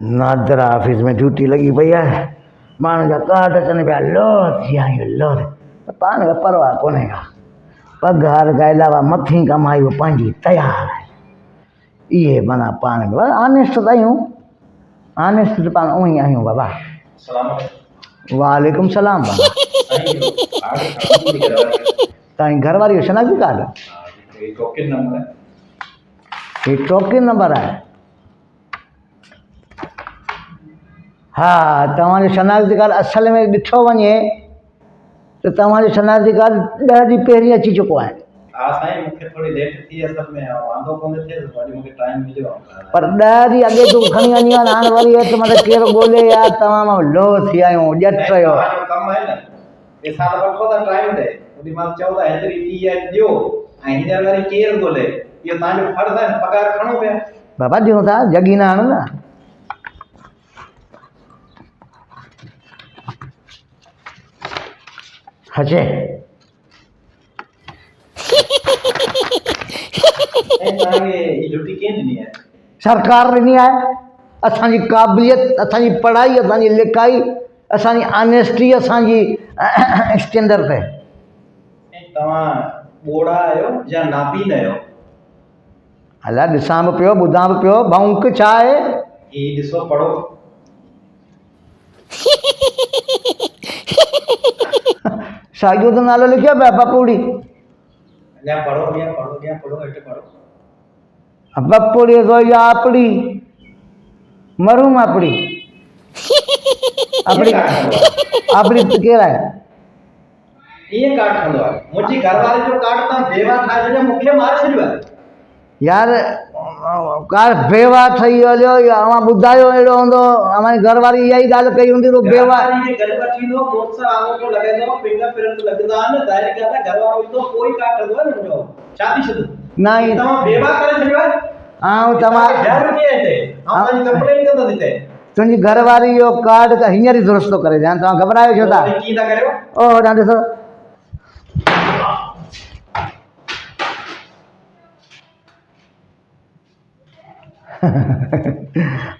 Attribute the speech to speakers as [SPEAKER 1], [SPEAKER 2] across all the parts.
[SPEAKER 1] NADRA office में duty लगी पई है। माण्हू जा कार्ड अचनि पिया, लो थी आहियूं लो। त पाण खे परवाह कोन्हे का, पघार खां अलावा मथीं कमाई पंहिंजी तयारु आहे। इहे माना पाण खे ऑनेस्ट त आहियूं, ऑनेस्ट त पाण उअं ई आहियूं बाबा। वालेकुम सलाम बाबा। तव्हांजी घरवारी जो शनाख्ती कार्ड? ये टोकन नंबर आहे। हा, तव्हांजो शनाख्ती कार्ड असल में ॾिठो वञे त तव्हांजो शनाख्ती कार्ड 10 ॾींहं पहिरीं अची चुको आहे।
[SPEAKER 2] हा साईं, मूंखे थोड़ी लेट थी असल में, वांदो कोन थिए वरी मूंखे टाइम मिलियो।
[SPEAKER 1] पर 10 ॾींहं अॻे तूं खणी वञी आहे, हाणे वरी हेठि मथे केरु ॻोल्हे यार, तव्हां मां लो थी आहियूं ॼट यो।
[SPEAKER 2] कमु आहे न, पैसा त वठो था टाइम ते, ओॾी महिल चओ था हेतिरी फी आहे ॾियो, ऐं हींअर वरी केरु ॻोल्हे। इहो तव्हांजो फर्ज़ु आहे, पघार खणो पिया।
[SPEAKER 1] बाबा ॾियूं था, जगी न आणो न। हचे
[SPEAKER 2] ड्यूटी कें ॾिनी आहे?
[SPEAKER 1] सरकार ॾिनी आहे। असांजी क़ाबिलियत, असांजी पढ़ाई, असांजी लिखाई, असांजी ऑनेस्टी, असांजी स्टैंडर्ड ते।
[SPEAKER 2] तव्हां ॿोड़ा आहियो या नाबीन आहियो?
[SPEAKER 1] हला ॾिसां बि पियो, ॿुधां बि पियो, भौंक छा आहे?
[SPEAKER 2] ही ॾिसो, पढ़ो।
[SPEAKER 1] साॻियो त नालो लिखियो पिया, पपूड़ी।
[SPEAKER 2] अञा पढ़ो, अञा पढ़ो, अञा पढ़ो, हेठि पढ़ो।
[SPEAKER 1] पपूड़ी सोई आपड़ी, मरूम आपड़ी। आपड़ी आपड़ी केरु आहे?
[SPEAKER 2] इहे कार्ड ठहंदो आहे। मुंहिंजी घरवारी जो कार्ड तव्हां बेवा ठाहे छॾियो, मूंखे मारे छॾियो आहे।
[SPEAKER 1] यार कार बेवा ठही हलियो, अवां ॿुधायो अहिड़ो हूंदो, अवांजी घरवारी इहा ई ॻाल्हि कई हूंदी तो बेवा।
[SPEAKER 2] घरवारी जे गले वठींदो, मोक्ष आंगूठो लॻाईंदो, फिंगर प्रिंट लॻंदा आहिनि, ज़ाहिर ॻाल्हि आहे घरवारो ईंदो, कोई कार्ड ठहंदो आहे न मुंहिंजो। छा थी छॾो?
[SPEAKER 1] नहीं,
[SPEAKER 2] तव्हां बेवा करे छॾियो आहे।
[SPEAKER 1] ऐं तव्हां
[SPEAKER 2] ॾह रुपया हिते, ऐं तव्हांजी कंप्लेन कंदो हिते।
[SPEAKER 1] तुंहिंजी घरवारी जो कार्ड त हींअर ई दुरुस्त थो करे ॾियां, तव्हां घबरायो छो था?
[SPEAKER 2] कीअं था करियो?
[SPEAKER 1] ओ होॾां ॾिसो।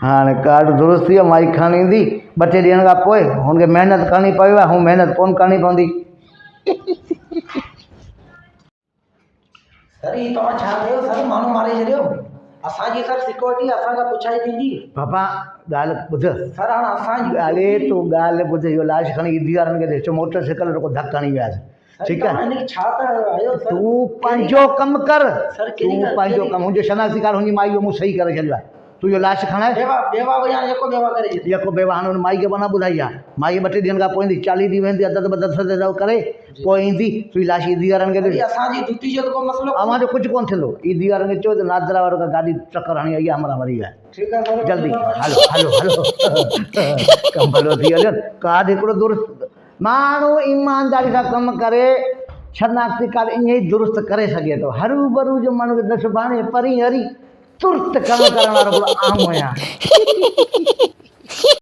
[SPEAKER 1] हाणे कार्ड दुरुस्त थी वियो, माई खणी ईंदी 2-3 ॾींहंनि खां पोइ। हुनखे महिनत करणी पई आहे, हू महिनत कोन करणी पवंदी।
[SPEAKER 3] सर ही तव्हां छा कयो? सर माण्हू मारे छॾियो। असांजी सर सिक्योरिटी असांखां पुछाई थींदी।
[SPEAKER 1] बाबा ॻाल्हि ॿुध।
[SPEAKER 3] सर हाणे असांजी
[SPEAKER 1] ॻाल्हि तूं ॻाल्हि ॿुध। इहो लाश खणी ईदी वारनि खे ॾिसो, मोटरसाइकिल को धक हणी वियासीं, ठीकु आहे?
[SPEAKER 3] हिनखे छा था आयो सर?
[SPEAKER 1] तूं पंहिंजो कमु कर।
[SPEAKER 3] सर कहिड़ी
[SPEAKER 1] तूं पंहिंजो कमु, मुंहिंजो शनाख्ती कार्ड हुनजी माई जो मूं सही करे छॾियो आहे। तूं इहो लाश खणाए।
[SPEAKER 3] बेवा भैया जेको बेवा करे छॾी।
[SPEAKER 1] जेको बेवा हाणे हुन माई खे बना ॿुधाई आहे। माई 2-3 ॾींहंनि खां पोइ ईंदी, 40 ॾींहं वेंदी, अदद करे पोइ ईंदी। तूं लाश ईदी वारनि खे ॾिस।
[SPEAKER 3] असांजी ड्यूटी जो को मसलो
[SPEAKER 1] अवां जो कुझु कोन थींदो। ईदी वारनि खे चओ त नादरा वारो का गाॾी टकर हणी आई आहे, हमरा मरी विया।
[SPEAKER 3] ठीकु आहे सर,
[SPEAKER 1] जल्दी हलो हलो हलो। कमु भलो थी हलियो। कार्ड हिकिड़ो दुरुस्त, माण्हू ईमानदारी सां कमु करे शनाख्ती कार्ड ईअं ई दुरुस्त करे सघे थो। हरू भरू जो माण्हू खे सुभाणे परी हरी तुर्त कमु करण वारो आम आहियां।